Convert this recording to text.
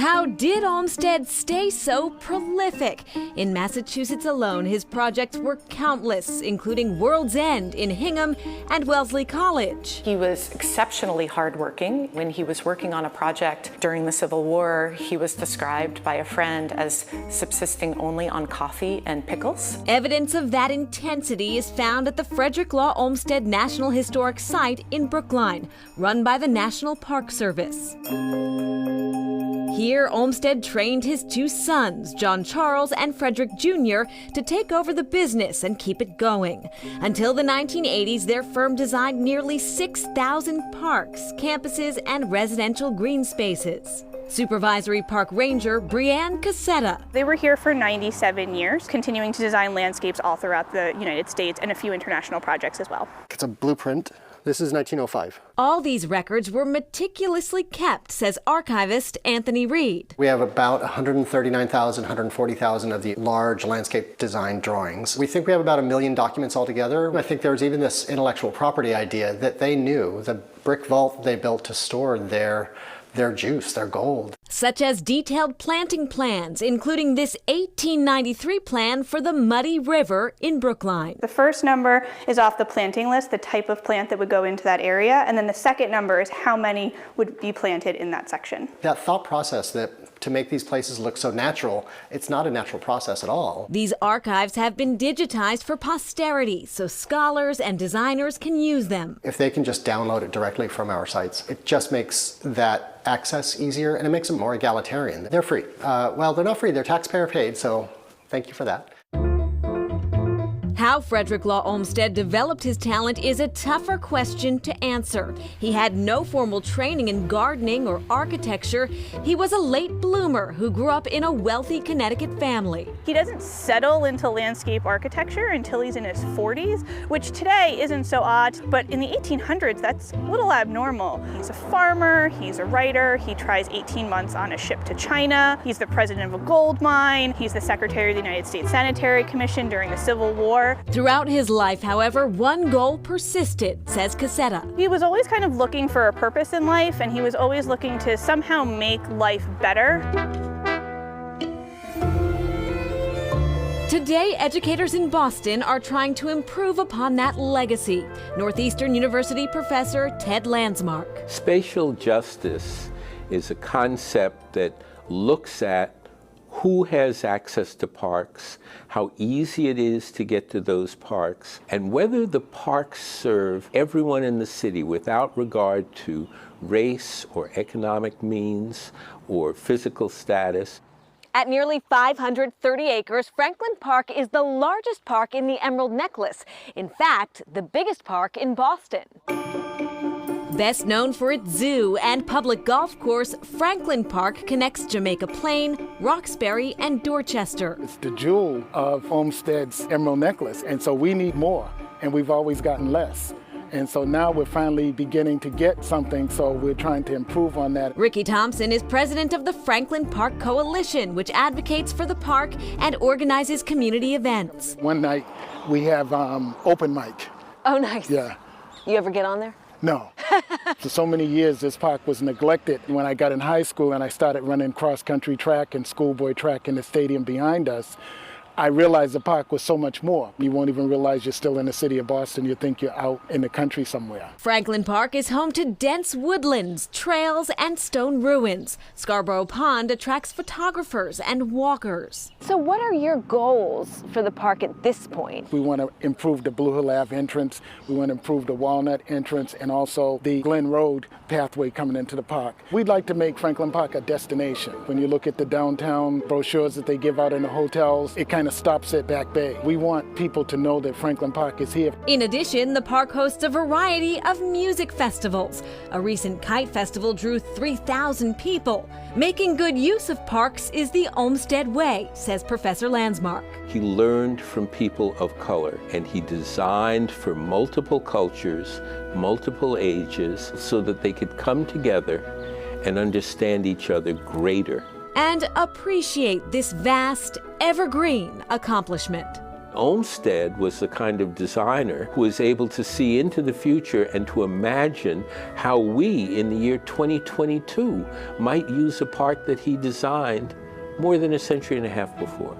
How did Olmsted stay so prolific? In Massachusetts alone, his projects were countless, including World's End in Hingham and Wellesley College. He was exceptionally hardworking. When he was working on a project during the Civil War, he was described by a friend as subsisting only on coffee and pickles. Evidence of that intensity is found at the Frederick Law Olmsted National Historic Site in Brookline, run by the National Park Service. Here, Olmsted trained his two sons, John Charles and Frederick Jr., to take over the business and keep it going. Until the 1980s, their firm designed nearly 6,000 parks, campuses, and residential green spaces. Supervisory Park Ranger Brianne Cassetta. They were here for 97 years, continuing to design landscapes all throughout the United States and a few international projects as well. It's a blueprint. This is 1905. All these records were meticulously kept, says archivist Anthony Reed. We have about 139,000, 140,000 of the large landscape design drawings. We think we have about 1 million documents altogether. I think there was even this intellectual property idea that they knew the brick vault they built to store their juice, their gold. Such as detailed planting plans, including this 1893 plan for the Muddy River in Brookline. The first number is off the planting list, the type of plant that would go into that area, and then the second number is how many would be planted in that section. That thought process that to make these places look so natural, it's not a natural process at all. These archives have been digitized for posterity, so scholars and designers can use them. If they can just download it directly from our sites, it just makes that access easier and it makes it more egalitarian. They're free. Well, they're not free, they're taxpayer paid, so thank you for that. How Frederick Law Olmsted developed his talent is a tougher question to answer. He had no formal training in gardening or architecture. He was a late bloomer who grew up in a wealthy Connecticut family. He doesn't settle into landscape architecture until he's in his 40s, which today isn't so odd, but in the 1800s, that's a little abnormal. He's a farmer, he's a writer, he tries 18 months on a ship to China, he's the president of a gold mine, he's the secretary of the United States Sanitary Commission during the Civil War. Throughout his life, however, one goal persisted, says Cassetta. He was always kind of looking for a purpose in life, and he was always looking to somehow make life better. Today, educators in Boston are trying to improve upon that legacy. Northeastern University professor Ted Landsmark. Spatial justice is a concept that looks at who has access to parks, how easy it is to get to those parks, and whether the parks serve everyone in the city without regard to race or economic means or physical status. At nearly 530 acres, Franklin Park is the largest park in the Emerald Necklace. In fact, the biggest park in Boston. Best known for its zoo and public golf course, Franklin Park connects Jamaica Plain, Roxbury, and Dorchester. It's the jewel of Olmsted's Emerald Necklace, and so we need more, and we've always gotten less. And so now we're finally beginning to get something, so we're trying to improve on that. Ricky Thompson is president of the Franklin Park Coalition, which advocates for the park and organizes community events. One night we have open mic. Oh, nice. Yeah. You ever get on there? No. For so many years, this park was neglected. When I got in high school and I started running cross-country track and schoolboy track in the stadium behind us, I realized the park was so much more. You won't even realize you're still in the city of Boston. You think you're out in the country somewhere. Franklin Park is home to dense woodlands, trails, and stone ruins. Scarborough Pond attracts photographers and walkers. So what are your goals for the park at this point? We want to improve the Blue Hill Ave entrance. We want to improve the Walnut entrance and also the Glen Road pathway coming into the park. We'd like to make Franklin Park a destination. When you look at the downtown brochures that they give out in the hotels, it kind of stops at Back Bay. We want people to know that Franklin Park is here. In addition, the park hosts a variety of music festivals. A recent kite festival drew 3,000 people. Making good use of parks is the Olmsted way, says Professor Landsmark. He learned from people of color, and he designed for multiple cultures, multiple ages, so that they could come together and understand each other greater. And appreciate this vast, evergreen accomplishment. Olmsted was the kind of designer who was able to see into the future and to imagine how we, in the year 2022, might use a park that he designed more than a century and a half before.